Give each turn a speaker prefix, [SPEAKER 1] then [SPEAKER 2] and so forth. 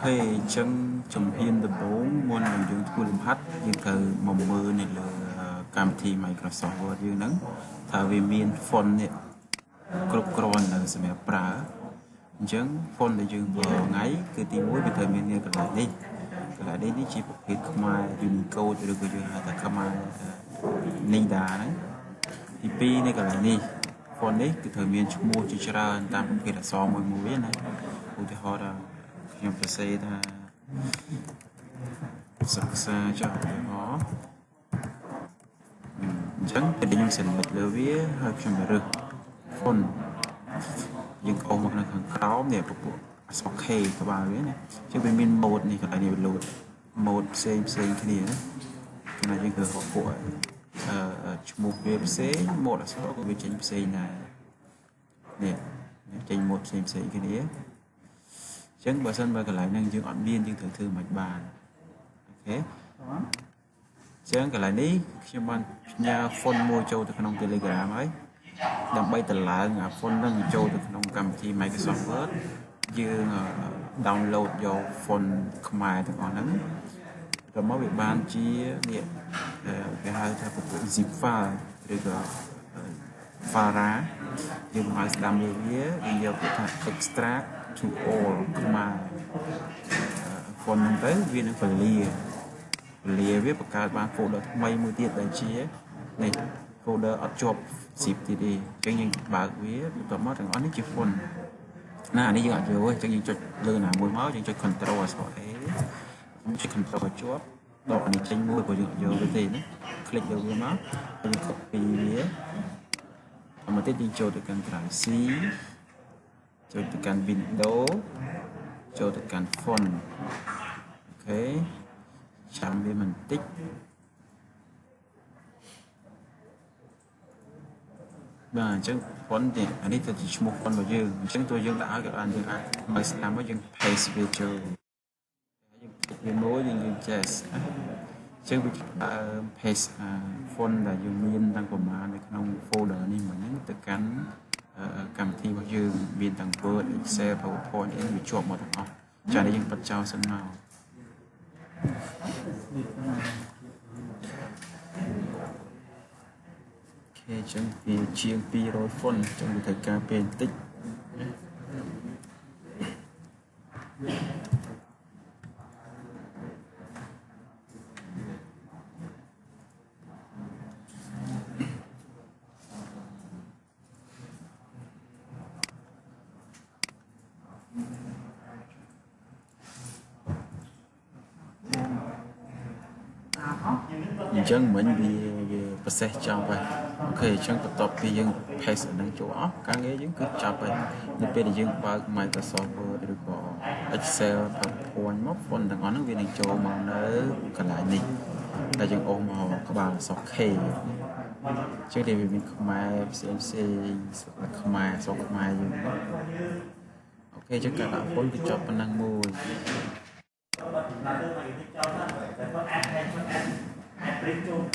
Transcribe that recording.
[SPEAKER 1] khê chân chấm hiên tập bốn môn là dương thu lâm hát như từ mầm mơ này là cam thi Microsoft Word dương nắng thà vì miền font này cột cron là sẽ mẹ pra chân font là dương vừa ngay cứ tìm mối về thời miền này cái lại đi chỉ một cái mai Unicode được cái dương là cái mai Nida đấy thì pi này cái lại đi font đấy cái thời miền chung mua chỉ ra tam cái là so môi mối này ủa thì họ làខ្ញុំប្រសេថាសិក្សាចុះទៅហោអញ្ចឹងពេលខ្ញុំសន្និដ្ឋលើវាហើយខ្ញុំរើស font យើងអុំមកនៅខាងក្រោមនេះពពួកអក្សរ K ក្បាលវាណាអញ្ចឹងវាមាន mode នេះកន្លែងនេះវា load mode ផ្សេងគ្នាណាគណៈយើងគឺហៅពួកឈ្មោះវាផ្សេង mode អក្សរក៏វាចេញផ្សេងដែរនេះចេញ mode ផ្សេងគ្នាចឹងបើសិនបើកន្លែងហ្នឹងយើងអត់មានយើងត្រូវធ្វើមិនបានអូខេចឹងកន្លែងនេះខ្ញុំបានផ្ញើ font មួយចូលទៅក្នុង Telegram ហើយដើម្បីតម្លើងអា font ហ្នឹងចូលទៅក្នុងកម្មវិធី Microsoft Word យើង download យក font ខ្មែរទាំងអស់ហ្នឹងទៅមកវាបានជានេះគេហៅថាពពួក zip file ឬក៏ fara យើងមកស្ដាំលើវាយើងយកទៅថា extract to all ខ្មែរ font ហ្នឹងទៅវានឹងពលាវាបង្កើតបាន folder ថ្មីមួយទៀតដែលជានេះ folder អត់ជាប់ zip ទៀតទេអញ្ចឹងយើងបើកវាបន្ទាប់មកទាំងអស់នេះជា font ណាអានេះយើងអត់យកទេអញ្ចឹងយើងចុចលើណាមួយមកយើងចុច control អក្សរ A ចុច control ឲ្យជាប់ដកអានេះចេញមួយព្រោះយើងអត់យកវាទេណា click លើវាមកយើង copy វាមកទៀតយើងចូលទៅកាន់ drive C ចូលទៅកាន់ window ចូលទៅកាន់ font អូខេចាំវាបន្តិចបាទអញ្ចឹង font នេះអានេះទៅជាឈ្មោះ font របស់យើងអញ្ចឹងតួយើងដាក់ឲ្យក៏បានយើងអាចមកស្ដាំមកយើង paste វាចូលយើងវាមួយយើង change អញ្ចឹងវាpaste font ដែលយើងមានតាំងប្រមាណនៅក្នុង folder នេះមកហ្នឹងទៅកាន់កម្មវិធីរបស់យើងមានទាំង Word Excel PowerPoint អីវាជាប់មកទាំងអស់ចា៎នេះយើងបិទចោលសិនមកអូខេចឹងវាជាង200 font ចឹងវាត្រូវការពេលបន្តិចអញ្ចឹងមិញវាប្រសេសចប់ហើយអូខេអញ្ចឹងបន្ទាប់ពីយើង paste អានឹងចូលអស់ការងារយើងគឺចប់ហើយនៅពេលដែលយើងបើក Microsoft Word ឬក៏ Excel PowerPoint មក font ទាំងអស់ហ្នឹងវានឹងចូលមកនៅកន្លែងនេះដែលយើងអូសមកក្បាលអក្សរ K អញ្ចឹងវាមានខ្មែរផ្សេងខ្មែរអក្សរខ្មែរយើងអូខេអញ្ចឹងការដាក់ font គឺចប់ប៉ុណ្ណឹងមួយ